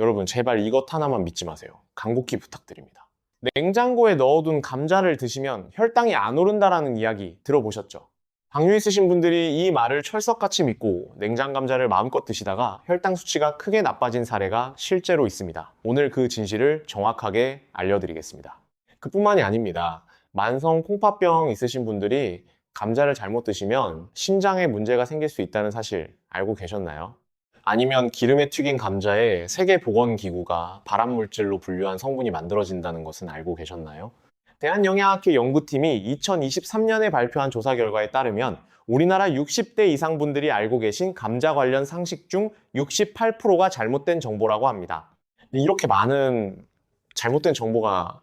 여러분 제발 이것 하나만 믿지 마세요. 간곡히 부탁드립니다. 냉장고에 넣어둔 감자를 드시면 혈당이 안 오른다라는 이야기 들어보셨죠? 당뇨 있으신 분들이 이 말을 철석같이 믿고 냉장 감자를 마음껏 드시다가 혈당 수치가 크게 나빠진 사례가 실제로 있습니다. 오늘 그 진실을 정확하게 알려드리겠습니다. 그뿐만이 아닙니다. 만성 콩팥병 있으신 분들이 감자를 잘못 드시면 심장에 문제가 생길 수 있다는 사실 알고 계셨나요? 아니면 기름에 튀긴 감자에 세계보건기구가 발암물질로 분류한 성분이 만들어진다는 것은 알고 계셨나요? 대한영양학회 연구팀이 2023년에 발표한 조사 결과에 따르면 우리나라 60대 이상 분들이 알고 계신 감자 관련 상식 중 68%가 잘못된 정보라고 합니다. 이렇게 많은 잘못된 정보가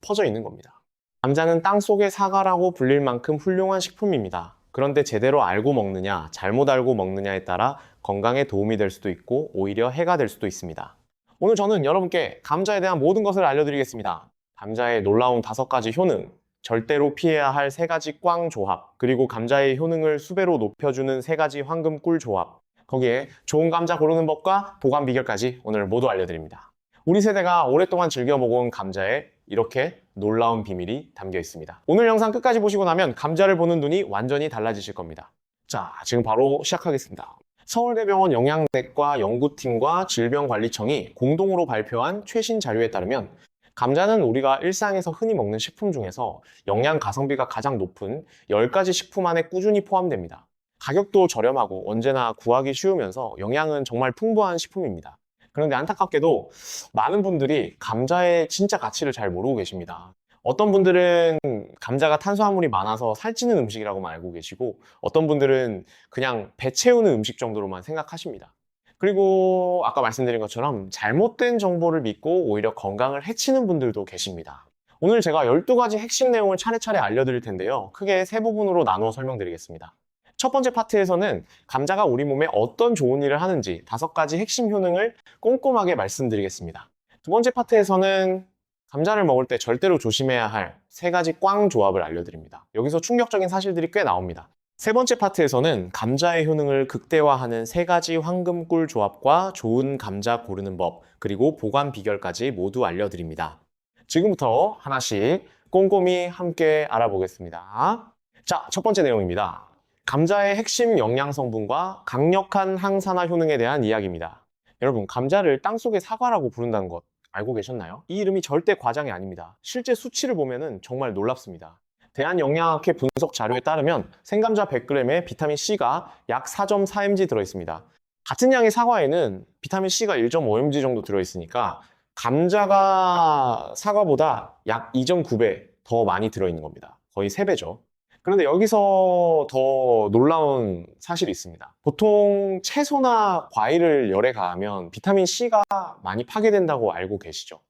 퍼져 있는 겁니다. 감자는 땅속의 사과라고 불릴 만큼 훌륭한 식품입니다. 그런데 제대로 알고 먹느냐, 잘못 알고 먹느냐에 따라 건강에 도움이 될 수도 있고 오히려 해가 될 수도 있습니다. 오늘 저는 여러분께 감자에 대한 모든 것을 알려드리겠습니다. 감자의 놀라운 5가지 효능, 절대로 피해야 할 3가지 꽝 조합, 그리고 감자의 효능을 수배로 높여주는 3가지 황금 꿀 조합, 거기에 좋은 감자 고르는 법과 보관 비결까지 오늘 모두 알려드립니다. 우리 세대가 오랫동안 즐겨먹어온 감자에 이렇게 놀라운 비밀이 담겨 있습니다. 오늘 영상 끝까지 보시고 나면 감자를 보는 눈이 완전히 달라지실 겁니다. 자, 지금 바로 시작하겠습니다. 서울대병원 영양내과 연구팀과 질병관리청이 공동으로 발표한 최신 자료에 따르면 감자는 우리가 일상에서 흔히 먹는 식품 중에서 영양 가성비가 가장 높은 10가지 식품 안에 꾸준히 포함됩니다. 가격도 저렴하고 언제나 구하기 쉬우면서 영양은 정말 풍부한 식품입니다. 그런데 안타깝게도 많은 분들이 감자의 진짜 가치를 잘 모르고 계십니다. 어떤 분들은 감자가 탄수화물이 많아서 살찌는 음식이라고만 알고 계시고 어떤 분들은 그냥 배 채우는 음식 정도로만 생각하십니다. 그리고 아까 말씀드린 것처럼 잘못된 정보를 믿고 오히려 건강을 해치는 분들도 계십니다. 오늘 제가 12가지 핵심 내용을 차례차례 알려드릴 텐데요. 크게 3부분으로 나누어 설명드리겠습니다. 첫 번째 파트에서는 감자가 우리 몸에 어떤 좋은 일을 하는지 5가지 핵심 효능을 꼼꼼하게 말씀드리겠습니다. 두 번째 파트에서는 감자를 먹을 때 절대로 조심해야 할 3가지 꽝 조합을 알려드립니다. 여기서 충격적인 사실들이 꽤 나옵니다. 세 번째 파트에서는 감자의 효능을 극대화하는 3가지 황금꿀 조합과 좋은 감자 고르는 법, 그리고 보관 비결까지 모두 알려드립니다. 지금부터 하나씩 꼼꼼히 함께 알아보겠습니다. 자, 첫 번째 내용입니다. 감자의 핵심 영양 성분과 강력한 항산화 효능에 대한 이야기입니다. 여러분, 감자를 땅속의 사과라고 부른다는 것 알고 계셨나요? 이 이름이 절대 과장이 아닙니다. 실제 수치를 보면 정말 놀랍습니다. 대한영양학회 분석 자료에 따르면 생감자 100g에 비타민C가 약 4.4mg 들어있습니다. 같은 양의 사과에는 비타민C가 1.5mg 정도 들어있으니까 감자가 사과보다 약 2.9배 더 많이 들어있는 겁니다. 거의 3배죠. 그런데 여기서 더 놀라운 사실이 있습니다. 보통 채소나 과일을 열에 가하면 비타민C가 많이 파괴된다고 알고 계시죠?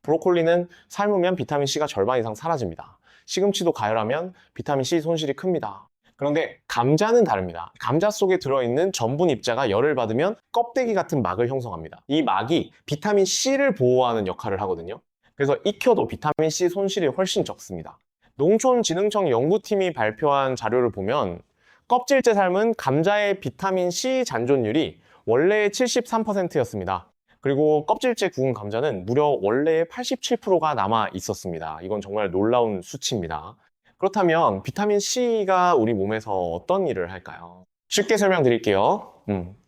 브로콜리는 삶으면 비타민C가 절반 이상 사라집니다. 시금치도 가열하면 비타민C 손실이 큽니다. 그런데 감자는 다릅니다. 감자 속에 들어있는 전분 입자가 열을 받으면 껍데기 같은 막을 형성합니다. 이 막이 비타민C를 보호하는 역할을 하거든요. 그래서 익혀도 비타민C 손실이 훨씬 적습니다. 농촌진흥청 연구팀이 발표한 자료를 보면 껍질째 삶은 감자의 비타민C 잔존율이 원래의 73%였습니다. 그리고 껍질째 구운 감자는 무려 원래의 87%가 남아 있었습니다. 이건 정말 놀라운 수치입니다. 그렇다면 비타민C가 우리 몸에서 어떤 일을 할까요? 쉽게 설명드릴게요.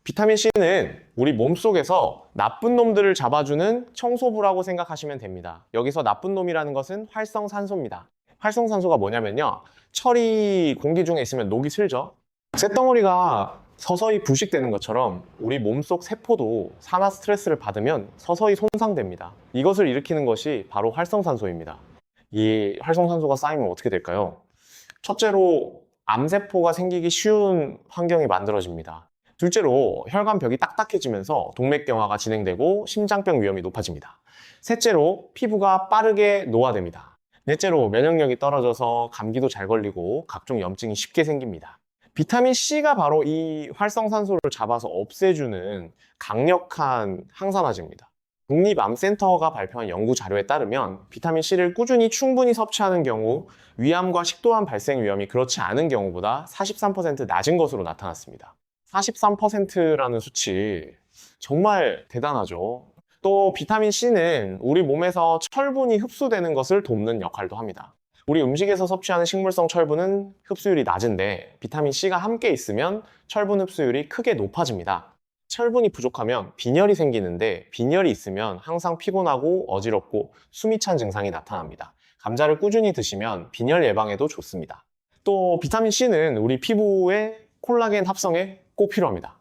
비타민C는 우리 몸속에서 나쁜 놈들을 잡아주는 청소부라고 생각하시면 됩니다. 여기서 나쁜 놈이라는 것은 활성산소입니다. 활성산소가 뭐냐면요, 철이 공기 중에 있으면 녹이 슬죠. 쇳덩어리가 서서히 부식되는 것처럼 우리 몸속 세포도 산화 스트레스를 받으면 서서히 손상됩니다. 이것을 일으키는 것이 바로 활성산소입니다. 이 활성산소가 쌓이면 어떻게 될까요? 첫째로 암세포가 생기기 쉬운 환경이 만들어집니다. 둘째로 혈관벽이 딱딱해지면서 동맥경화가 진행되고 심장병 위험이 높아집니다. 셋째로 피부가 빠르게 노화됩니다. 넷째로 면역력이 떨어져서 감기도 잘 걸리고 각종 염증이 쉽게 생깁니다. 비타민C가 바로 이 활성산소를 잡아서 없애주는 강력한 항산화제입니다. 국립암센터가 발표한 연구 자료에 따르면 비타민C를 꾸준히 충분히 섭취하는 경우 위암과 식도암 발생 위험이 그렇지 않은 경우보다 43% 낮은 것으로 나타났습니다. 43%라는 수치 정말 대단하죠. 또 비타민 C는 우리 몸에서 철분이 흡수되는 것을 돕는 역할도 합니다. 우리 음식에서 섭취하는 식물성 철분은 흡수율이 낮은데 비타민 C가 함께 있으면 철분 흡수율이 크게 높아집니다. 철분이 부족하면 빈혈이 생기는데 빈혈이 있으면 항상 피곤하고 어지럽고 숨이 찬 증상이 나타납니다. 감자를 꾸준히 드시면 빈혈 예방에도 좋습니다. 또 비타민 C는 우리 피부의 콜라겐 합성에 꼭 필요합니다.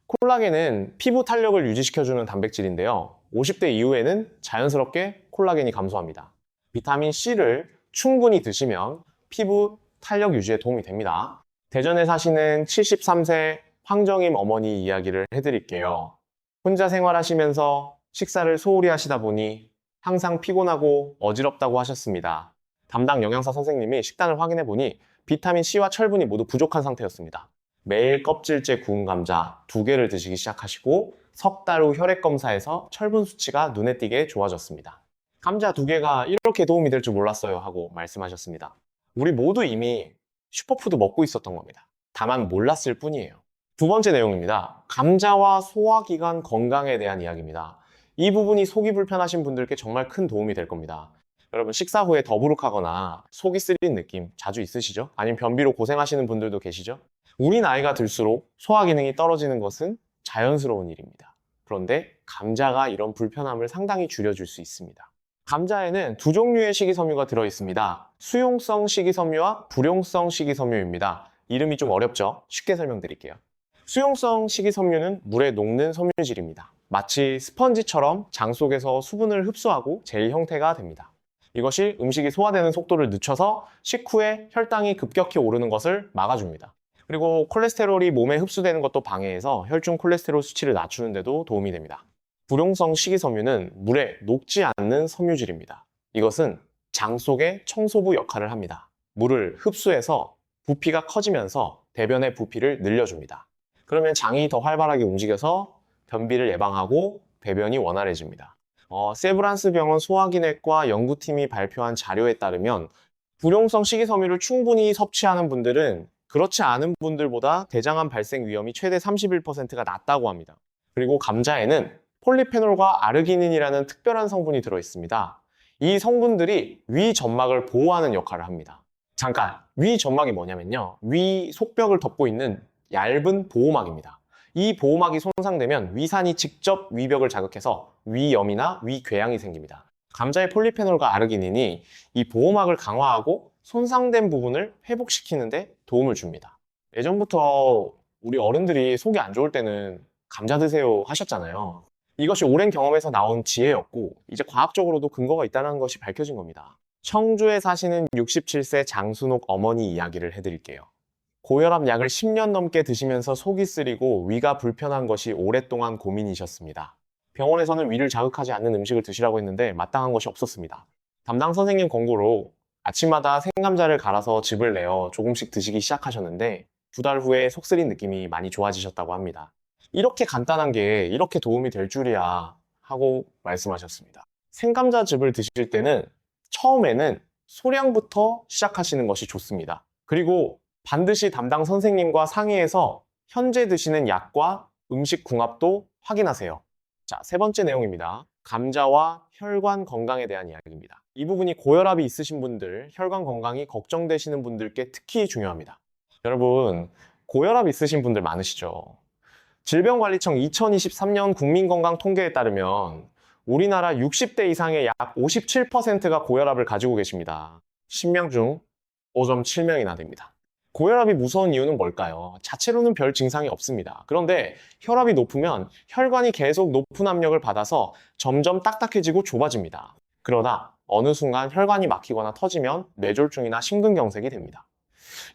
콜라겐은 피부 탄력을 유지시켜주는 단백질인데요. 50대 이후에는 자연스럽게 콜라겐이 감소합니다. 비타민 C를 충분히 드시면 피부 탄력 유지에 도움이 됩니다. 대전에 사시는 73세 황정임 어머니 이야기를 해드릴게요. 혼자 생활하시면서 식사를 소홀히 하시다 보니 항상 피곤하고 어지럽다고 하셨습니다. 담당 영양사 선생님이 식단을 확인해 보니 비타민 C와 철분이 모두 부족한 상태였습니다. 매일 껍질째 구운 감자 2개를 드시기 시작하시고 석 달 후 혈액 검사에서 철분 수치가 눈에 띄게 좋아졌습니다. 감자 2개가 이렇게 도움이 될 줄 몰랐어요 하고 말씀하셨습니다. 우리 모두 이미 슈퍼푸드 먹고 있었던 겁니다. 다만 몰랐을 뿐이에요. 두 번째 내용입니다. 감자와 소화기관 건강에 대한 이야기입니다. 이 부분이 속이 불편하신 분들께 정말 큰 도움이 될 겁니다. 여러분 식사 후에 더부룩하거나 속이 쓰린 느낌 자주 있으시죠? 아니면 변비로 고생하시는 분들도 계시죠? 우리 나이가 들수록 소화 기능이 떨어지는 것은 자연스러운 일입니다. 그런데 감자가 이런 불편함을 상당히 줄여줄 수 있습니다. 감자에는 두 종류의 식이섬유가 들어있습니다. 수용성 식이섬유와 불용성 식이섬유입니다. 이름이 좀 어렵죠? 쉽게 설명드릴게요. 수용성 식이섬유는 물에 녹는 섬유질입니다. 마치 스펀지처럼 장 속에서 수분을 흡수하고 젤 형태가 됩니다. 이것이 음식이 소화되는 속도를 늦춰서 식후에 혈당이 급격히 오르는 것을 막아줍니다. 그리고 콜레스테롤이 몸에 흡수되는 것도 방해해서 혈중 콜레스테롤 수치를 낮추는 데도 도움이 됩니다. 불용성 식이섬유는 물에 녹지 않는 섬유질입니다. 이것은 장 속의 청소부 역할을 합니다. 물을 흡수해서 부피가 커지면서 대변의 부피를 늘려줍니다. 그러면 장이 더 활발하게 움직여서 변비를 예방하고 배변이 원활해집니다. 세브란스 병원 소화기내과 연구팀이 발표한 자료에 따르면 불용성 식이섬유를 충분히 섭취하는 분들은 그렇지 않은 분들보다 대장암 발생 위험이 최대 31%가 낮다고 합니다. 그리고 감자에는 폴리페놀과 아르기닌이라는 특별한 성분이 들어있습니다. 이 성분들이 위 점막을 보호하는 역할을 합니다. 잠깐, 위 점막이 뭐냐면요. 위 속벽을 덮고 있는 얇은 보호막입니다. 이 보호막이 손상되면 위산이 직접 위벽을 자극해서 위염이나 위궤양이 생깁니다. 감자의 폴리페놀과 아르기닌이 이 보호막을 강화하고 손상된 부분을 회복시키는 데 도움을 줍니다. 예전부터 우리 어른들이 속이 안 좋을 때는 감자 드세요 하셨잖아요. 이것이 오랜 경험에서 나온 지혜였고 이제 과학적으로도 근거가 있다는 것이 밝혀진 겁니다. 청주에 사시는 67세 장순옥 어머니 이야기를 해드릴게요. 고혈압 약을 10년 넘게 드시면서 속이 쓰리고 위가 불편한 것이 오랫동안 고민이셨습니다. 병원에서는 위를 자극하지 않는 음식을 드시라고 했는데 마땅한 것이 없었습니다. 담당 선생님 권고로 아침마다 생감자를 갈아서 즙을 내어 조금씩 드시기 시작하셨는데 2달 후에 속 쓰린 느낌이 많이 좋아지셨다고 합니다. 이렇게 간단한 게 이렇게 도움이 될 줄이야 하고 말씀하셨습니다. 생감자즙을 드실 때는 처음에는 소량부터 시작하시는 것이 좋습니다. 그리고 반드시 담당 선생님과 상의해서 현재 드시는 약과 음식 궁합도 확인하세요. 자, 세 번째 내용입니다. 감자와 혈관 건강에 대한 이야기입니다. 이 부분이 고혈압이 있으신 분들, 혈관 건강이 걱정되시는 분들께 특히 중요합니다. 여러분, 고혈압 있으신 분들 많으시죠? 질병관리청 2023년 국민건강 통계에 따르면 우리나라 60대 이상의 약 57%가 고혈압을 가지고 계십니다. 10명 중 5.7명이나 됩니다. 고혈압이 무서운 이유는 뭘까요? 자체로는 별 증상이 없습니다. 그런데 혈압이 높으면 혈관이 계속 높은 압력을 받아서 점점 딱딱해지고 좁아집니다. 그러다 어느 순간 혈관이 막히거나 터지면 뇌졸중이나 심근경색이 됩니다.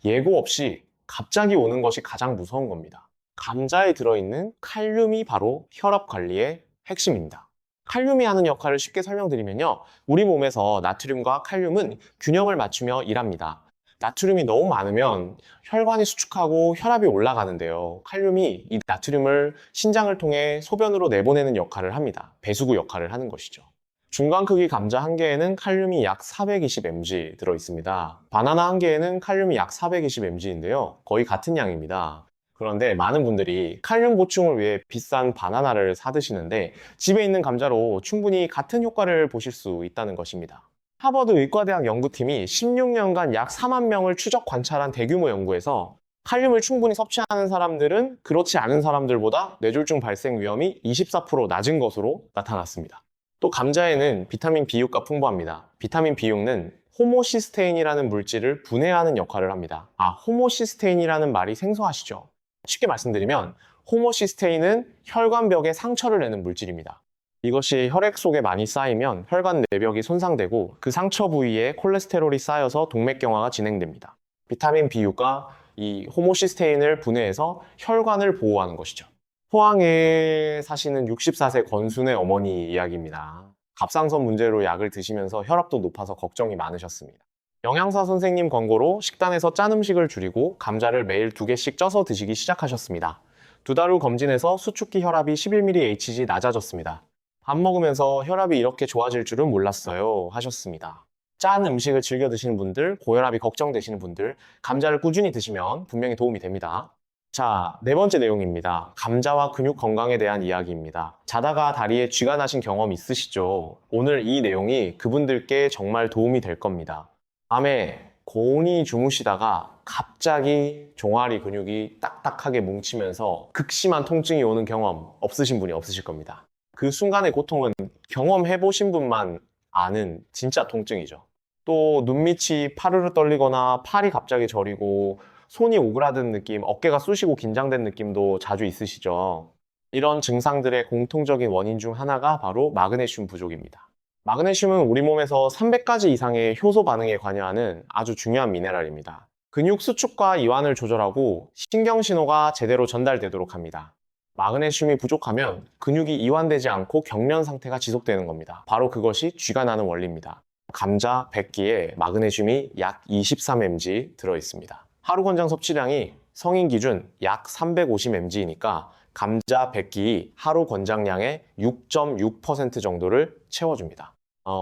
예고 없이 갑자기 오는 것이 가장 무서운 겁니다. 감자에 들어있는 칼륨이 바로 혈압 관리의 핵심입니다. 칼륨이 하는 역할을 쉽게 설명드리면요. 우리 몸에서 나트륨과 칼륨은 균형을 맞추며 일합니다. 나트륨이 너무 많으면 혈관이 수축하고 혈압이 올라가는데요. 칼륨이 이 나트륨을 신장을 통해 소변으로 내보내는 역할을 합니다. 배수구 역할을 하는 것이죠. 중간 크기 감자 한 개에는 칼륨이 약 420mg 들어있습니다. 바나나 한 개에는 칼륨이 약 420mg인데요. 거의 같은 양입니다. 그런데 많은 분들이 칼륨 보충을 위해 비싼 바나나를 사 드시는데 집에 있는 감자로 충분히 같은 효과를 보실 수 있다는 것입니다. 하버드 의과대학 연구팀이 16년간 약 4만 명을 추적 관찰한 대규모 연구에서 칼륨을 충분히 섭취하는 사람들은 그렇지 않은 사람들보다 뇌졸중 발생 위험이 24% 낮은 것으로 나타났습니다. 또 감자에는 비타민 B6가 풍부합니다. 비타민 B6는 호모시스테인이라는 물질을 분해하는 역할을 합니다. 호모시스테인이라는 말이 생소하시죠? 쉽게 말씀드리면 호모시스테인은 혈관벽에 상처를 내는 물질입니다. 이것이 혈액 속에 많이 쌓이면 혈관 내벽이 손상되고 그 상처 부위에 콜레스테롤이 쌓여서 동맥경화가 진행됩니다. 비타민 B6가 이 호모시스테인을 분해해서 혈관을 보호하는 것이죠. 포항에 사시는 64세 권순의 어머니 이야기입니다. 갑상선 문제로 약을 드시면서 혈압도 높아서 걱정이 많으셨습니다. 영양사 선생님 권고로 식단에서 짠 음식을 줄이고 감자를 매일 2개씩 쪄서 드시기 시작하셨습니다. 2달 후 검진해서 수축기 혈압이 11mmHg 낮아졌습니다. 밥 먹으면서 혈압이 이렇게 좋아질 줄은 몰랐어요 하셨습니다. 짠 음식을 즐겨 드시는 분들, 고혈압이 걱정되시는 분들, 감자를 꾸준히 드시면 분명히 도움이 됩니다. 자, 4번째 내용입니다. 감자와 근육 건강에 대한 이야기입니다. 자다가 다리에 쥐가 나신 경험 있으시죠? 오늘 이 내용이 그분들께 정말 도움이 될 겁니다. 밤에 고온히 주무시다가 갑자기 종아리 근육이 딱딱하게 뭉치면서 극심한 통증이 오는 경험 없으신 분이 없으실 겁니다. 그 순간의 고통은 경험해보신 분만 아는 진짜 통증이죠. 또 눈밑이 파르르 떨리거나 팔이 갑자기 저리고 손이 오그라든 느낌, 어깨가 쑤시고 긴장된 느낌도 자주 있으시죠. 이런 증상들의 공통적인 원인 중 하나가 바로 마그네슘 부족입니다. 마그네슘은 우리 몸에서 300가지 이상의 효소 반응에 관여하는 아주 중요한 미네랄입니다. 근육 수축과 이완을 조절하고 신경 신호가 제대로 전달되도록 합니다. 마그네슘이 부족하면 근육이 이완되지 않고 경련 상태가 지속되는 겁니다. 바로 그것이 쥐가 나는 원리입니다. 감자 100끼에 마그네슘이 약 23mg 들어있습니다. 하루 권장 섭취량이 성인 기준 약 350mg이니까 감자 100끼 하루 권장량의 6.6% 정도를 채워줍니다.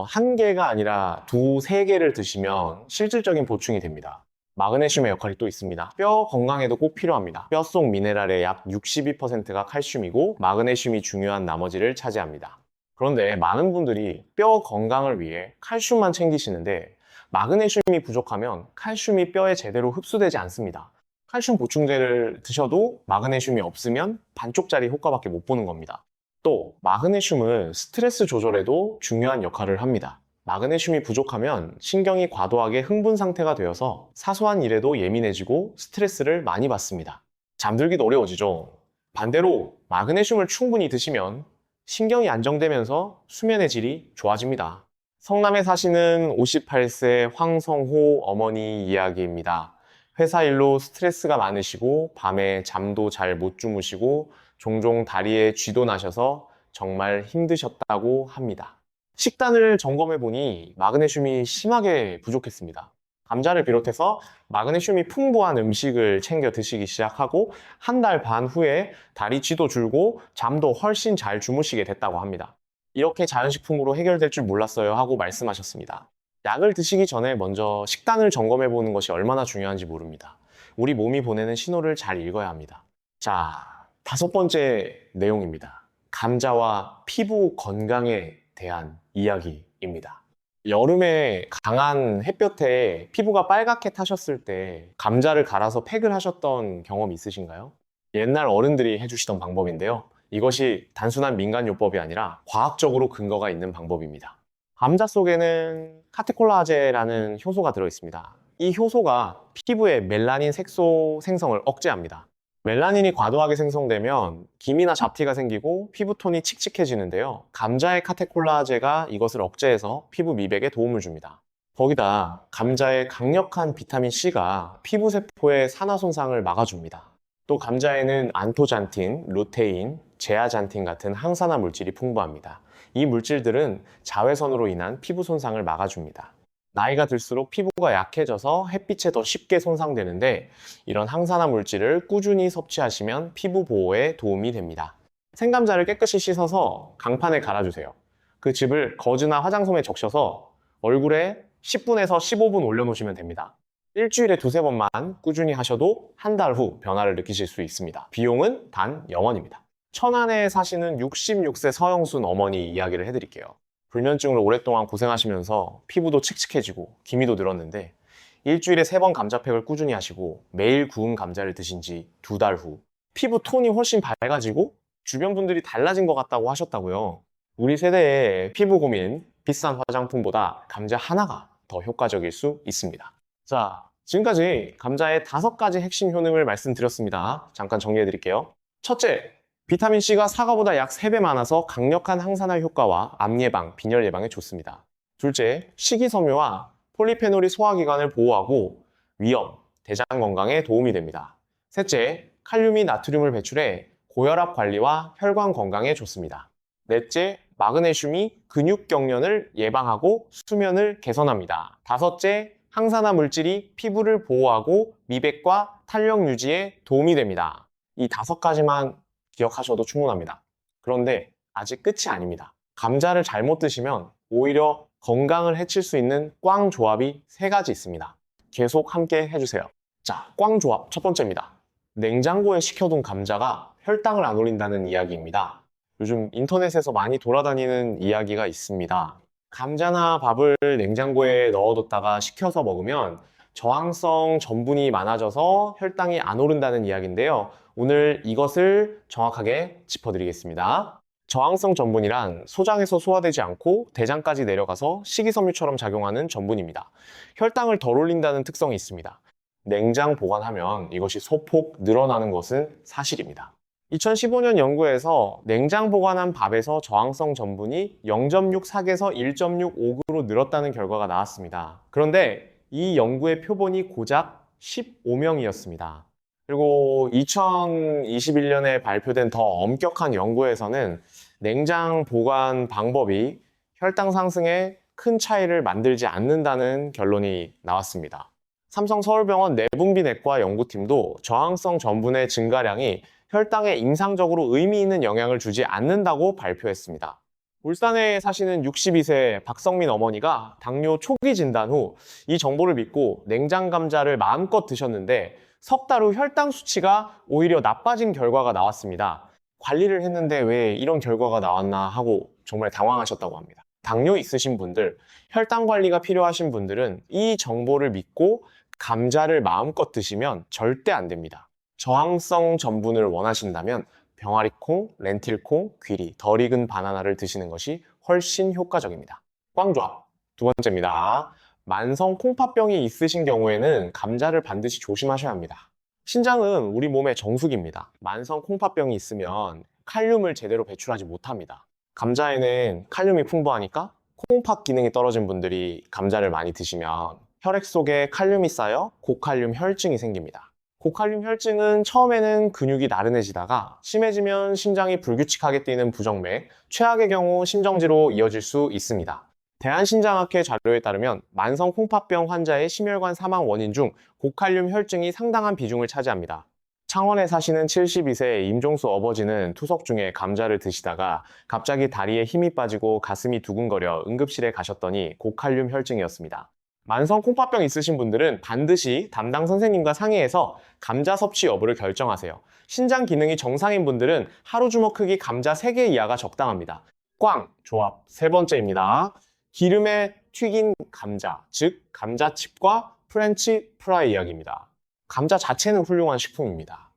한 개가 아니라 2, 3개를 드시면 실질적인 보충이 됩니다. 마그네슘의 역할이 또 있습니다. 뼈 건강에도 꼭 필요합니다. 뼈 속 미네랄의 약 62%가 칼슘이고 마그네슘이 중요한 나머지를 차지합니다. 그런데 많은 분들이 뼈 건강을 위해 칼슘만 챙기시는데 마그네슘이 부족하면 칼슘이 뼈에 제대로 흡수되지 않습니다. 칼슘 보충제를 드셔도 마그네슘이 없으면 반쪽짜리 효과밖에 못 보는 겁니다. 또 마그네슘은 스트레스 조절에도 중요한 역할을 합니다. 마그네슘이 부족하면 신경이 과도하게 흥분 상태가 되어서 사소한 일에도 예민해지고 스트레스를 많이 받습니다. 잠들기도 어려워지죠. 반대로 마그네슘을 충분히 드시면 신경이 안정되면서 수면의 질이 좋아집니다. 성남에 사시는 58세 황성호 어머니 이야기입니다. 회사 일로 스트레스가 많으시고 밤에 잠도 잘 못 주무시고 종종 다리에 쥐도 나셔서 정말 힘드셨다고 합니다. 식단을 점검해 보니 마그네슘이 심하게 부족했습니다. 감자를 비롯해서 마그네슘이 풍부한 음식을 챙겨 드시기 시작하고 1달 반 후에 다리 쥐도 줄고 잠도 훨씬 잘 주무시게 됐다고 합니다. 이렇게 자연식품으로 해결될 줄 몰랐어요 하고 말씀하셨습니다. 약을 드시기 전에 먼저 식단을 점검해 보는 것이 얼마나 중요한지 모릅니다. 우리 몸이 보내는 신호를 잘 읽어야 합니다. 자, 5번째 내용입니다. 감자와 피부 건강에 대한 이야기입니다. 여름에 강한 햇볕에 피부가 빨갛게 타셨을 때 감자를 갈아서 팩을 하셨던 경험 있으신가요? 옛날 어른들이 해주시던 방법인데요. 이것이 단순한 민간요법이 아니라 과학적으로 근거가 있는 방법입니다. 감자 속에는 카테콜라제라는 효소가 들어있습니다. 이 효소가 피부의 멜라닌 색소 생성을 억제합니다. 멜라닌이 과도하게 생성되면 기미나 잡티가 생기고 피부톤이 칙칙해지는데요. 감자의 카테콜라제가 이것을 억제해서 피부 미백에 도움을 줍니다. 거기다 감자의 강력한 비타민C가 피부세포의 산화 손상을 막아줍니다. 또 감자에는 안토잔틴, 루테인, 제아잔틴 같은 항산화 물질이 풍부합니다. 이 물질들은 자외선으로 인한 피부 손상을 막아줍니다. 나이가 들수록 피부가 약해져서 햇빛에 더 쉽게 손상되는데 이런 항산화 물질을 꾸준히 섭취하시면 피부 보호에 도움이 됩니다. 생감자를 깨끗이 씻어서 강판에 갈아주세요. 그 즙을 거즈나 화장솜에 적셔서 얼굴에 10분에서 15분 올려놓으시면 됩니다. 일주일에 두세 번만 꾸준히 하셔도 한 달 후 변화를 느끼실 수 있습니다. 비용은 단 0원입니다. 천안에 사시는 66세 서영순 어머니 이야기를 해드릴게요. 불면증으로 오랫동안 고생하시면서 피부도 칙칙해지고 기미도 늘었는데 일주일에 3번 감자팩을 꾸준히 하시고 매일 구운 감자를 드신 지 2달 후 피부 톤이 훨씬 밝아지고 주변 분들이 달라진 것 같다고 하셨다고요. 우리 세대의 피부 고민, 비싼 화장품보다 감자 하나가 더 효과적일 수 있습니다. 자, 지금까지 감자의 5가지 핵심 효능을 말씀드렸습니다. 잠깐 정리해 드릴게요. 첫째, 비타민C가 사과보다 약 3배 많아서 강력한 항산화 효과와 암 예방, 빈혈 예방에 좋습니다. 둘째, 식이섬유와 폴리페놀이 소화기관을 보호하고 위염, 대장 건강에 도움이 됩니다. 셋째, 칼륨이 나트륨을 배출해 고혈압 관리와 혈관 건강에 좋습니다. 넷째, 마그네슘이 근육 경련을 예방하고 수면을 개선합니다. 다섯째, 항산화 물질이 피부를 보호하고 미백과 탄력 유지에 도움이 됩니다. 이 5가지만 기억하셔도 충분합니다. 그런데 아직 끝이 아닙니다. 감자를 잘못 드시면 오히려 건강을 해칠 수 있는 꽝 조합이 3가지 있습니다. 계속 함께 해주세요. 자, 꽝 조합 첫 번째입니다. 냉장고에 식혀둔 감자가 혈당을 안 올린다는 이야기입니다. 요즘 인터넷에서 많이 돌아다니는 이야기가 있습니다. 감자나 밥을 냉장고에 넣어뒀다가 식혀서 먹으면 저항성 전분이 많아져서 혈당이 안 오른다는 이야기인데요. 오늘 이것을 정확하게 짚어드리겠습니다. 저항성 전분이란 소장에서 소화되지 않고 대장까지 내려가서 식이섬유처럼 작용하는 전분입니다. 혈당을 덜 올린다는 특성이 있습니다. 냉장 보관하면 이것이 소폭 늘어나는 것은 사실입니다. 2015년 연구에서 냉장 보관한 밥에서 저항성 전분이 0.64에서 1.65으로 늘었다는 결과가 나왔습니다. 그런데 이 연구의 표본이 고작 15명이었습니다. 그리고 2021년에 발표된 더 엄격한 연구에서는 냉장 보관 방법이 혈당 상승에 큰 차이를 만들지 않는다는 결론이 나왔습니다. 삼성 서울병원 내분비내과 연구팀도 저항성 전분의 증가량이 혈당에 임상적으로 의미 있는 영향을 주지 않는다고 발표했습니다. 울산에 사시는 62세 박성민 어머니가 당뇨 초기 진단 후 이 정보를 믿고 냉장 감자를 마음껏 드셨는데 석 달 후 혈당 수치가 오히려 나빠진 결과가 나왔습니다. 관리를 했는데 왜 이런 결과가 나왔나 하고 정말 당황하셨다고 합니다. 당뇨 있으신 분들, 혈당 관리가 필요하신 분들은 이 정보를 믿고 감자를 마음껏 드시면 절대 안 됩니다. 저항성 전분을 원하신다면 병아리콩, 렌틸콩, 귀리, 덜 익은 바나나를 드시는 것이 훨씬 효과적입니다. 꽝조합 두 번째입니다. 만성 콩팥병이 있으신 경우에는 감자를 반드시 조심하셔야 합니다. 신장은 우리 몸의 정수기입니다. 만성 콩팥병이 있으면 칼륨을 제대로 배출하지 못합니다. 감자에는 칼륨이 풍부하니까 콩팥 기능이 떨어진 분들이 감자를 많이 드시면 혈액 속에 칼륨이 쌓여 고칼륨 혈증이 생깁니다. 고칼륨 혈증은 처음에는 근육이 나른해지다가 심해지면 심장이 불규칙하게 뛰는 부정맥, 최악의 경우 심정지로 이어질 수 있습니다. 대한신장학회 자료에 따르면 만성 콩팥병 환자의 심혈관 사망 원인 중 고칼륨 혈증이 상당한 비중을 차지합니다. 창원에 사시는 72세 임종수 어버지는 투석 중에 감자를 드시다가 갑자기 다리에 힘이 빠지고 가슴이 두근거려 응급실에 가셨더니 고칼륨 혈증이었습니다. 만성 콩팥병 있으신 분들은 반드시 담당 선생님과 상의해서 감자 섭취 여부를 결정하세요. 신장 기능이 정상인 분들은 하루 주먹 크기 감자 3개 이하가 적당합니다. 꽝! 조합 세 번째입니다. 기름에 튀긴 감자, 즉 감자칩과 프렌치 프라이 이야기입니다. 감자 자체는 훌륭한 식품입니다.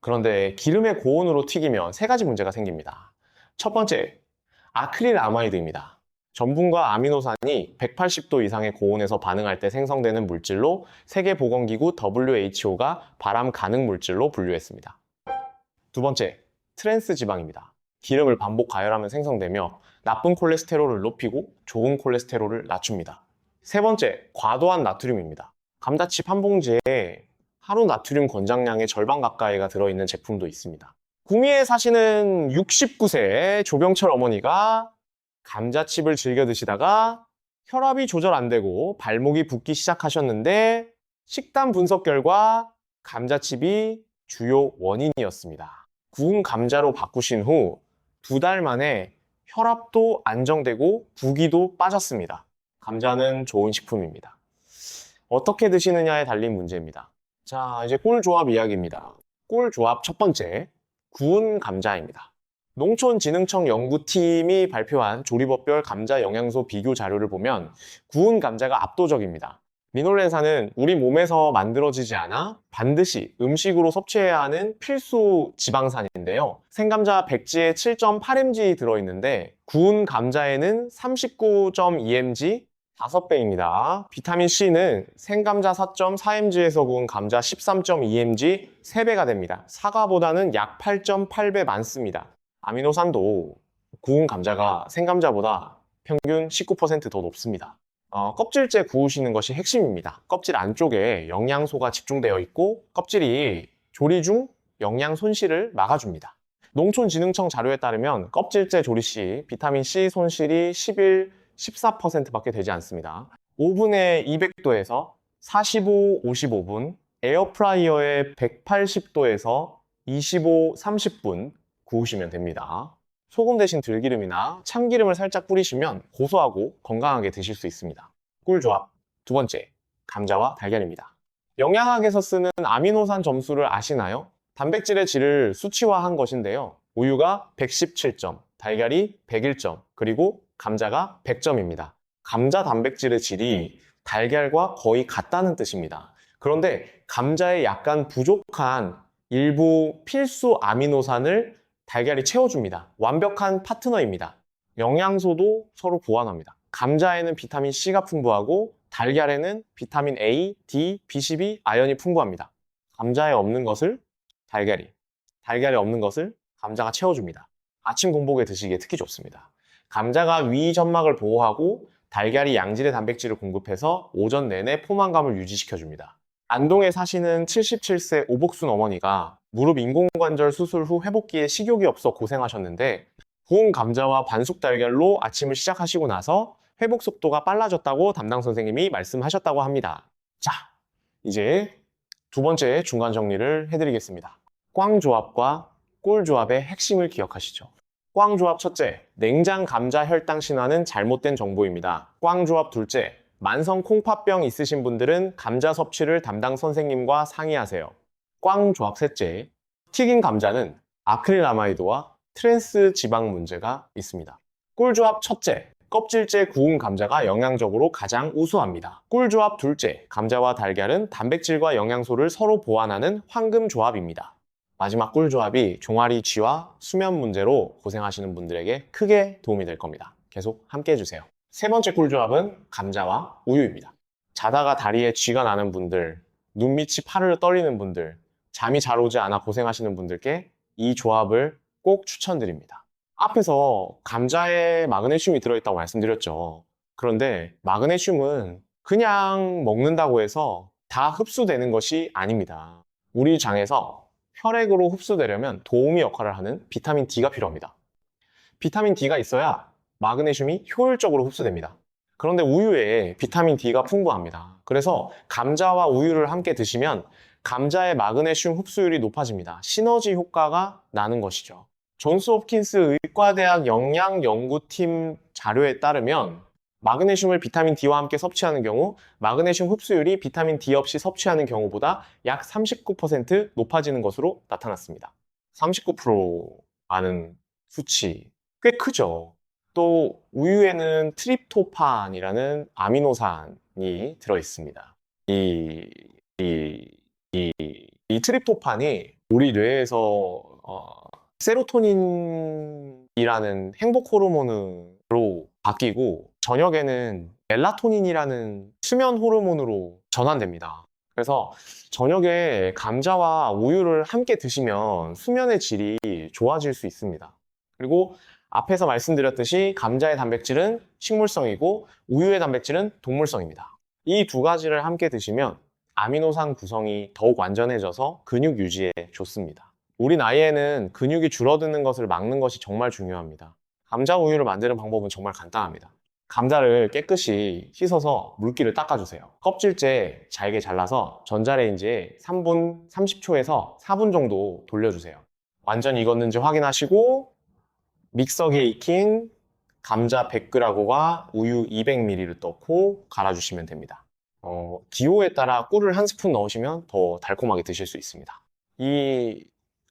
그런데 기름의 고온으로 튀기면 3가지 문제가 생깁니다. 첫 번째, 아크릴 아마이드입니다. 전분과 아미노산이 180도 이상의 고온에서 반응할 때 생성되는 물질로 세계보건기구 WHO가 발암 가능 물질로 분류했습니다. 두 번째, 트랜스 지방입니다. 기름을 반복 가열하면 생성되며 나쁜 콜레스테롤을 높이고 좋은 콜레스테롤을 낮춥니다. 세 번째, 과도한 나트륨입니다. 감자칩 한 봉지에 하루 나트륨 권장량의 절반 가까이가 들어있는 제품도 있습니다. 구미에 사시는 69세 조병철 어머니가 감자칩을 즐겨 드시다가 혈압이 조절 안 되고 발목이 붓기 시작하셨는데 식단 분석 결과 감자칩이 주요 원인이었습니다. 구운 감자로 바꾸신 후 2달 만에 혈압도 안정되고 부기도 빠졌습니다. 감자는 좋은 식품입니다. 어떻게 드시느냐에 달린 문제입니다. 자, 이제 꿀 조합 이야기입니다. 꿀 조합 첫 번째, 구운 감자입니다. 농촌진흥청 연구팀이 발표한 조리법별 감자 영양소 비교 자료를 보면 구운 감자가 압도적입니다. 리놀렌산은 우리 몸에서 만들어지지 않아 반드시 음식으로 섭취해야 하는 필수 지방산인데요. 생감자 100g에 7.8mg 들어있는데 구운 감자에는 39.2mg, 5배입니다. 비타민 C는 생감자 4.4mg에서 구운 감자 13.2mg, 3배가 됩니다. 사과보다는 약 8.8배 많습니다. 아미노산도 구운 감자가 생감자보다 평균 19% 더 높습니다. 껍질째 구우시는 것이 핵심입니다. 껍질 안쪽에 영양소가 집중되어 있고 껍질이 조리 중 영양 손실을 막아줍니다. 농촌진흥청 자료에 따르면 껍질째 조리 시 비타민 C 손실이 14%밖에 되지 않습니다. 오븐에 200도에서 45, 55분, 에어프라이어에 180도에서 25, 30분 구우시면 됩니다. 소금 대신 들기름이나 참기름을 살짝 뿌리시면 고소하고 건강하게 드실 수 있습니다. 꿀 조합 두 번째, 감자와 달걀입니다. 영양학에서 쓰는 아미노산 점수를 아시나요? 단백질의 질을 수치화한 것인데요. 우유가 117점, 달걀이 101점, 그리고 감자가 100점입니다. 감자 단백질의 질이 달걀과 거의 같다는 뜻입니다. 그런데 감자에 약간 부족한 일부 필수 아미노산을 달걀이 채워줍니다. 완벽한 파트너입니다. 영양소도 서로 보완합니다. 감자에는 비타민 C가 풍부하고 달걀에는 비타민 A, D, B12, 아연이 풍부합니다. 감자에 없는 것을 달걀에 없는 것을 감자가 채워줍니다. 아침 공복에 드시기에 특히 좋습니다. 감자가 위 점막을 보호하고 달걀이 양질의 단백질을 공급해서 오전 내내 포만감을 유지시켜줍니다. 안동에 사시는 77세 오복순 어머니가 무릎 인공관절 수술 후 회복기에 식욕이 없어 고생하셨는데 구운 감자와 반숙 달걀로 아침을 시작하시고 나서 회복 속도가 빨라졌다고 담당 선생님이 말씀하셨다고 합니다. 자, 이제 두 번째 중간 정리를 해드리겠습니다. 꽝 조합과 꿀 조합의 핵심을 기억하시죠. 꽝 조합 첫째, 냉장 감자 혈당 신화는 잘못된 정보입니다. 꽝 조합 둘째, 만성 콩팥병 있으신 분들은 감자 섭취를 담당 선생님과 상의하세요. 꽝 조합 셋째, 튀긴 감자는 아크릴아마이드와 트랜스 지방 문제가 있습니다. 꿀 조합 첫째, 껍질째 구운 감자가 영양적으로 가장 우수합니다. 꿀 조합 둘째, 감자와 달걀은 단백질과 영양소를 서로 보완하는 황금 조합입니다. 마지막 꿀 조합이 종아리 쥐와 수면 문제로 고생하시는 분들에게 크게 도움이 될 겁니다. 계속 함께 해주세요. 세 번째 꿀 조합은 감자와 우유입니다. 자다가 다리에 쥐가 나는 분들, 눈 밑이 파르르 떨리는 분들, 잠이 잘 오지 않아 고생하시는 분들께 이 조합을 꼭 추천드립니다. 앞에서 감자에 마그네슘이 들어있다고 말씀드렸죠. 그런데 마그네슘은 그냥 먹는다고 해서 다 흡수되는 것이 아닙니다. 우리 장에서 혈액으로 흡수되려면 도우미 역할을 하는 비타민 D가 필요합니다. 비타민 D가 있어야 마그네슘이 효율적으로 흡수됩니다. 그런데 우유에 비타민 D가 풍부합니다. 그래서 감자와 우유를 함께 드시면 감자의 마그네슘 흡수율이 높아집니다. 시너지 효과가 나는 것이죠. 존스 홉킨스 의과대학 영양연구팀 자료에 따르면 마그네슘을 비타민 D와 함께 섭취하는 경우 마그네슘 흡수율이 비타민 D 없이 섭취하는 경우보다 약 39% 높아지는 것으로 나타났습니다. 39%라는 수치 꽤 크죠. 또 우유에는 트립토판이라는 아미노산이 들어있습니다. 이 트립토판이 우리 뇌에서 세로토닌이라는 행복 호르몬으로 바뀌고 저녁에는 멜라토닌이라는 수면 호르몬으로 전환됩니다. 그래서 저녁에 감자와 우유를 함께 드시면 수면의 질이 좋아질 수 있습니다. 그리고 앞에서 말씀드렸듯이 감자의 단백질은 식물성이고 우유의 단백질은 동물성입니다. 이 두 가지를 함께 드시면 아미노산 구성이 더욱 완전해져서 근육 유지에 좋습니다. 우리 나이에는 근육이 줄어드는 것을 막는 것이 정말 중요합니다. 감자 우유를 만드는 방법은 정말 간단합니다. 감자를 깨끗이 씻어서 물기를 닦아주세요. 껍질째 잘게 잘라서 전자레인지에 3분 30초에서 4분 정도 돌려주세요. 완전히 익었는지 확인하시고 믹서기에 익힌 감자 100g과 우유 200ml 넣고 갈아주시면 됩니다. 기호에 따라 꿀을 한 스푼 넣으시면 더 달콤하게 드실 수 있습니다. 이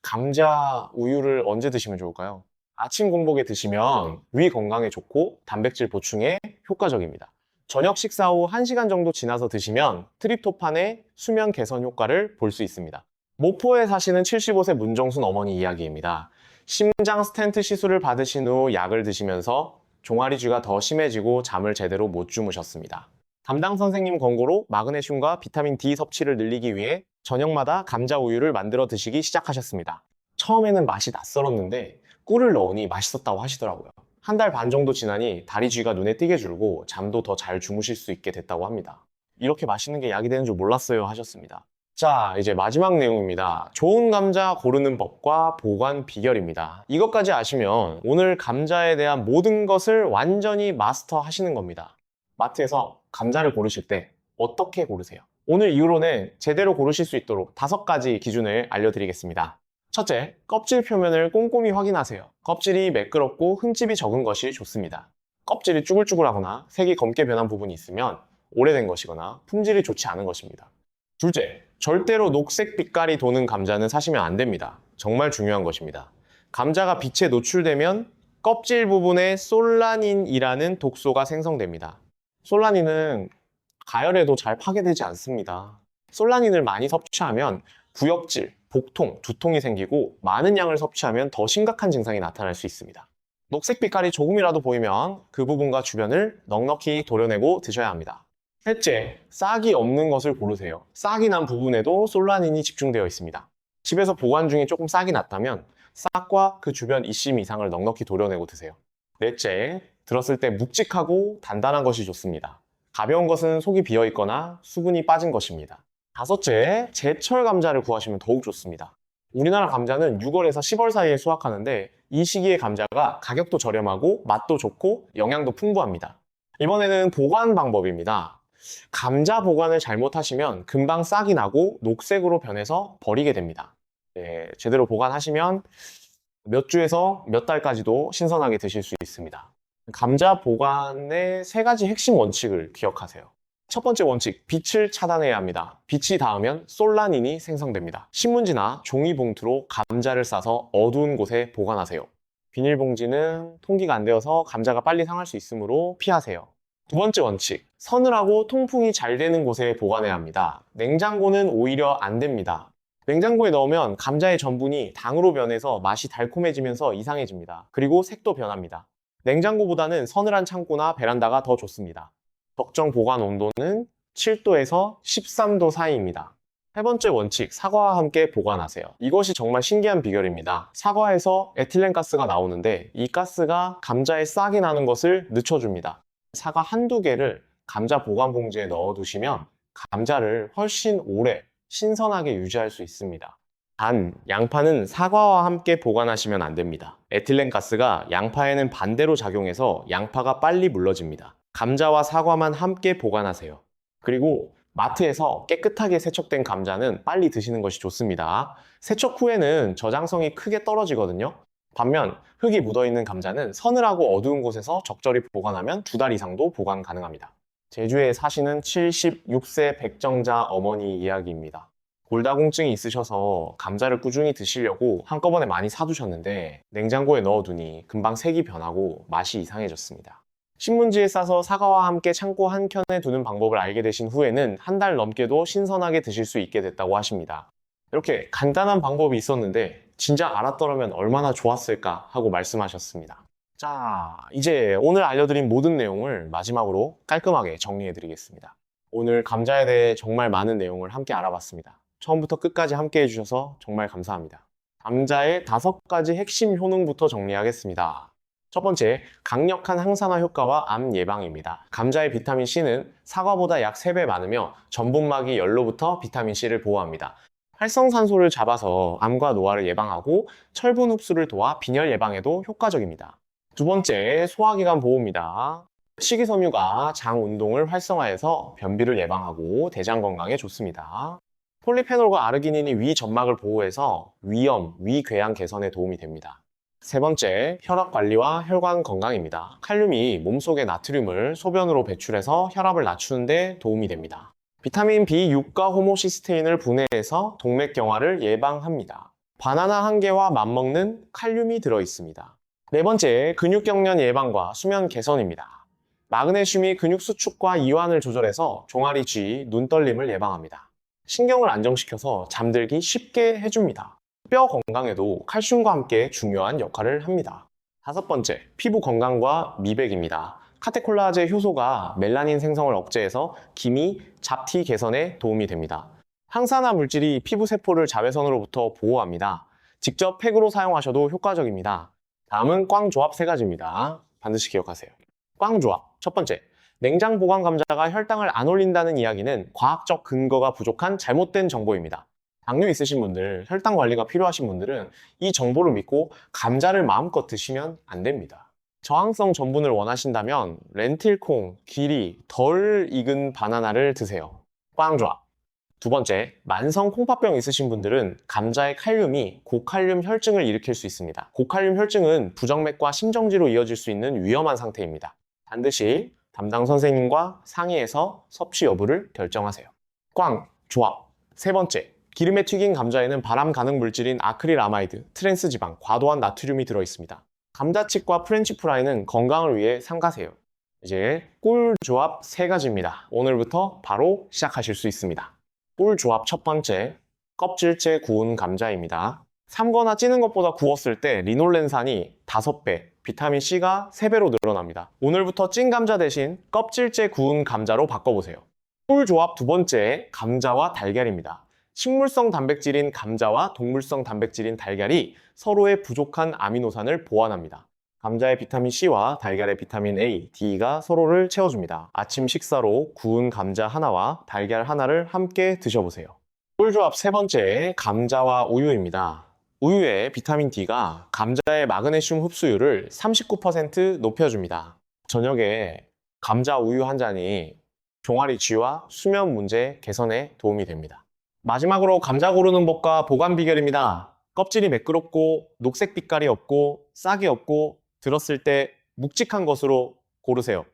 감자 우유를 언제 드시면 좋을까요? 아침 공복에 드시면 위 건강에 좋고 단백질 보충에 효과적입니다. 저녁 식사 후 1시간 정도 지나서 드시면 트립토판의 수면 개선 효과를 볼 수 있습니다. 모포에 사시는 75세 문정순 어머니 이야기입니다. 심장 스텐트 시술을 받으신 후 약을 드시면서 종아리쥐가 더 심해지고 잠을 제대로 못 주무셨습니다. 담당 선생님 권고로 마그네슘과 비타민 D 섭취를 늘리기 위해 저녁마다 감자 우유를 만들어 드시기 시작하셨습니다. 처음에는 맛이 낯설었는데 꿀을 넣으니 맛있었다고 하시더라고요. 1달 반 정도 지나니 다리쥐가 눈에 띄게 줄고 잠도 더 잘 주무실 수 있게 됐다고 합니다. 이렇게 맛있는 게 약이 되는 줄 몰랐어요 하셨습니다. 자, 이제 마지막 내용입니다. 좋은 감자 고르는 법과 보관 비결입니다. 이것까지 아시면 오늘 감자에 대한 모든 것을 완전히 마스터 하시는 겁니다. 마트에서 감자를 고르실 때 어떻게 고르세요? 오늘 이후로는 제대로 고르실 수 있도록 5가지 기준을 알려드리겠습니다. 첫째, 껍질 표면을 꼼꼼히 확인하세요. 껍질이 매끄럽고 흠집이 적은 것이 좋습니다. 껍질이 쭈글쭈글하거나 색이 검게 변한 부분이 있으면 오래된 것이거나 품질이 좋지 않은 것입니다. 둘째, 절대로 녹색 빛깔이 도는 감자는 사시면 안 됩니다. 정말 중요한 것입니다. 감자가 빛에 노출되면 껍질 부분에 솔라닌이라는 독소가 생성됩니다. 솔라닌은 가열에도 잘 파괴되지 않습니다. 솔라닌을 많이 섭취하면 구역질, 복통, 두통이 생기고 많은 양을 섭취하면 더 심각한 증상이 나타날 수 있습니다. 녹색 빛깔이 조금이라도 보이면 그 부분과 주변을 넉넉히 도려내고 드셔야 합니다. 셋째, 싹이 없는 것을 고르세요. 싹이 난 부분에도 솔라닌이 집중되어 있습니다. 집에서 보관 중에 조금 싹이 났다면 싹과 그 주변 2cm 이상을 넉넉히 도려내고 드세요. 넷째, 들었을 때 묵직하고 단단한 것이 좋습니다. 가벼운 것은 속이 비어있거나 수분이 빠진 것입니다. 다섯째, 제철 감자를 구하시면 더욱 좋습니다. 우리나라 감자는 6월에서 10월 사이에 수확하는데 이 시기의 감자가 가격도 저렴하고 맛도 좋고 영양도 풍부합니다. 이번에는 보관 방법입니다. 감자 보관을 잘못하시면 금방 싹이 나고 녹색으로 변해서 버리게 됩니다. 제대로 보관하시면 몇 주에서 몇 달까지도 신선하게 드실 수 있습니다. 감자 보관의 3가지 핵심 원칙을 기억하세요. 첫 번째 원칙, 빛을 차단해야 합니다. 빛이 닿으면 솔라닌이 생성됩니다. 신문지나 종이봉투로 감자를 싸서 어두운 곳에 보관하세요. 비닐봉지는 통기가 안 되어서 감자가 빨리 상할 수 있으므로 피하세요. 두 번째 원칙, 서늘하고 통풍이 잘 되는 곳에 보관해야 합니다. 냉장고는 오히려 안 됩니다. 냉장고에 넣으면 감자의 전분이 당으로 변해서 맛이 달콤해지면서 이상해집니다. 그리고 색도 변합니다. 냉장고보다는 서늘한 창고나 베란다가 더 좋습니다. 적정 보관 온도는 7도에서 13도 사이입니다. 세 번째 원칙, 사과와 함께 보관하세요. 이것이 정말 신기한 비결입니다. 사과에서 에틸렌가스가 나오는데 이 가스가 감자에 싹이 나는 것을 늦춰줍니다. 사과 한두 개를 감자 보관 봉지에 넣어두시면 감자를 훨씬 오래 신선하게 유지할 수 있습니다. 단, 양파는 사과와 함께 보관하시면 안 됩니다. 에틸렌가스가 양파에는 반대로 작용해서 양파가 빨리 물러집니다. 감자와 사과만 함께 보관하세요. 그리고 마트에서 깨끗하게 세척된 감자는 빨리 드시는 것이 좋습니다. 세척 후에는 저장성이 크게 떨어지거든요. 반면 흙이 묻어있는 감자는 서늘하고 어두운 곳에서 적절히 보관하면 2달 이상도 보관 가능합니다. 제주에 사시는 76세 백정자 어머니 이야기입니다. 골다공증이 있으셔서 감자를 꾸준히 드시려고 한꺼번에 많이 사두셨는데 냉장고에 넣어두니 금방 색이 변하고 맛이 이상해졌습니다. 신문지에 싸서 사과와 함께 창고 한켠에 두는 방법을 알게 되신 후에는 1달 넘게도 신선하게 드실 수 있게 됐다고 하십니다. 이렇게 간단한 방법이 있었는데 진작 알았더라면 얼마나 좋았을까 하고 말씀하셨습니다. 자, 이제 오늘 알려드린 모든 내용을 마지막으로 깔끔하게 정리해 드리겠습니다. 오늘 감자에 대해 정말 많은 내용을 함께 알아봤습니다. 처음부터 끝까지 함께 해주셔서 정말 감사합니다. 감자의 5가지 핵심 효능부터 정리하겠습니다. 첫 번째, 강력한 항산화 효과와 암 예방입니다. 감자의 비타민C는 사과보다 약 3배 많으며 전분막이 열로부터 비타민C를 보호합니다. 활성산소를 잡아서 암과 노화를 예방하고 철분 흡수를 도와 빈혈 예방에도 효과적입니다. 두 번째, 소화기관 보호입니다. 식이섬유가 장 운동을 활성화해서 변비를 예방하고 대장 건강에 좋습니다. 폴리페놀과 아르기닌이 위 점막을 보호해서 위염, 위궤양 개선에 도움이 됩니다. 세 번째, 혈압 관리와 혈관 건강입니다. 칼륨이 몸속의 나트륨을 소변으로 배출해서 혈압을 낮추는 데 도움이 됩니다. 비타민 B6과 호모시스테인을 분해해서 동맥경화를 예방합니다. 바나나 한 개와 맞먹는 칼륨이 들어있습니다. 네 번째, 근육경련 예방과 수면 개선입니다. 마그네슘이 근육 수축과 이완을 조절해서 종아리 쥐, 눈떨림을 예방합니다. 신경을 안정시켜서 잠들기 쉽게 해줍니다. 뼈 건강에도 칼슘과 함께 중요한 역할을 합니다. 다섯 번째, 피부 건강과 미백입니다. 카테콜라제 효소가 멜라닌 생성을 억제해서 기미, 잡티 개선에 도움이 됩니다. 항산화 물질이 피부 세포를 자외선으로부터 보호합니다. 직접 팩으로 사용하셔도 효과적입니다. 다음은 꽝조합 세 가지입니다. 반드시 기억하세요. 꽝조합. 첫 번째, 냉장 보관 감자가 혈당을 안 올린다는 이야기는 과학적 근거가 부족한 잘못된 정보입니다. 당뇨 있으신 분들, 혈당 관리가 필요하신 분들은 이 정보를 믿고 감자를 마음껏 드시면 안 됩니다. 저항성 전분을 원하신다면 렌틸콩, 귀리, 덜 익은 바나나를 드세요. 꽝조합. 두 번째, 만성 콩팥병 있으신 분들은 감자의 칼륨이 고칼륨 혈증을 일으킬 수 있습니다. 고칼륨 혈증은 부정맥과 심정지로 이어질 수 있는 위험한 상태입니다. 반드시 담당 선생님과 상의해서 섭취 여부를 결정하세요. 꽝, 조합. 세 번째, 기름에 튀긴 감자에는 발암 가능 물질인 아크릴아마이드, 트랜스지방, 과도한 나트륨이 들어있습니다. 감자칩과 프렌치 프라이는 건강을 위해 삼가세요. 이제 꿀 조합 세 가지입니다. 오늘부터 바로 시작하실 수 있습니다. 꿀 조합 첫 번째, 껍질째 구운 감자입니다. 삶거나 찌는 것보다 구웠을 때 리놀렌산이 5배, 비타민C가 3배로 늘어납니다. 오늘부터 찐 감자 대신 껍질째 구운 감자로 바꿔보세요. 꿀 조합 두 번째, 감자와 달걀입니다. 식물성 단백질인 감자와 동물성 단백질인 달걀이 서로의 부족한 아미노산을 보완합니다. 감자의 비타민C와 달걀의 비타민 A, D가 서로를 채워줍니다. 아침 식사로 구운 감자 하나와 달걀 하나를 함께 드셔보세요. 꿀조합 세 번째, 감자와 우유입니다. 우유의 비타민 D가 감자의 마그네슘 흡수율을 39% 높여줍니다. 저녁에 감자 우유 한 잔이 종아리 쥐와 수면 문제 개선에 도움이 됩니다. 마지막으로 감자 고르는 법과 보관 비결입니다. 껍질이 매끄럽고 녹색 빛깔이 없고 싹이 없고 들었을 때 묵직한 것으로 고르세요.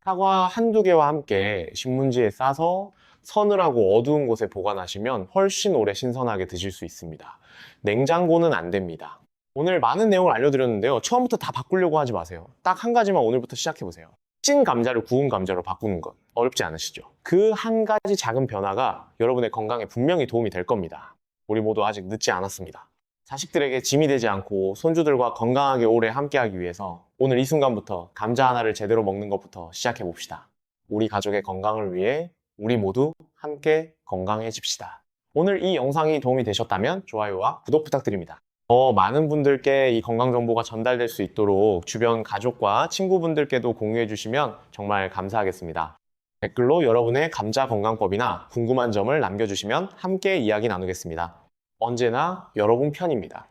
사과 한두 개와 함께 신문지에 싸서 서늘하고 어두운 곳에 보관하시면 훨씬 오래 신선하게 드실 수 있습니다. 냉장고는 안 됩니다. 오늘 많은 내용을 알려드렸는데요. 처음부터 다 바꾸려고 하지 마세요. 딱 한 가지만 오늘부터 시작해보세요. 찐 감자를 구운 감자로 바꾸는 것 어렵지 않으시죠? 그 한 가지 작은 변화가 여러분의 건강에 분명히 도움이 될 겁니다. 우리 모두 아직 늦지 않았습니다. 자식들에게 짐이 되지 않고 손주들과 건강하게 오래 함께하기 위해서 오늘 이 순간부터 감자 하나를 제대로 먹는 것부터 시작해 봅시다. 우리 가족의 건강을 위해 우리 모두 함께 건강해집시다. 오늘 이 영상이 도움이 되셨다면 좋아요와 구독 부탁드립니다. 더 많은 분들께 이 건강 정보가 전달될 수 있도록 주변 가족과 친구분들께도 공유해 주시면 정말 감사하겠습니다. 댓글로 여러분의 감자 건강법이나 궁금한 점을 남겨주시면 함께 이야기 나누겠습니다. 언제나 여러분 편입니다.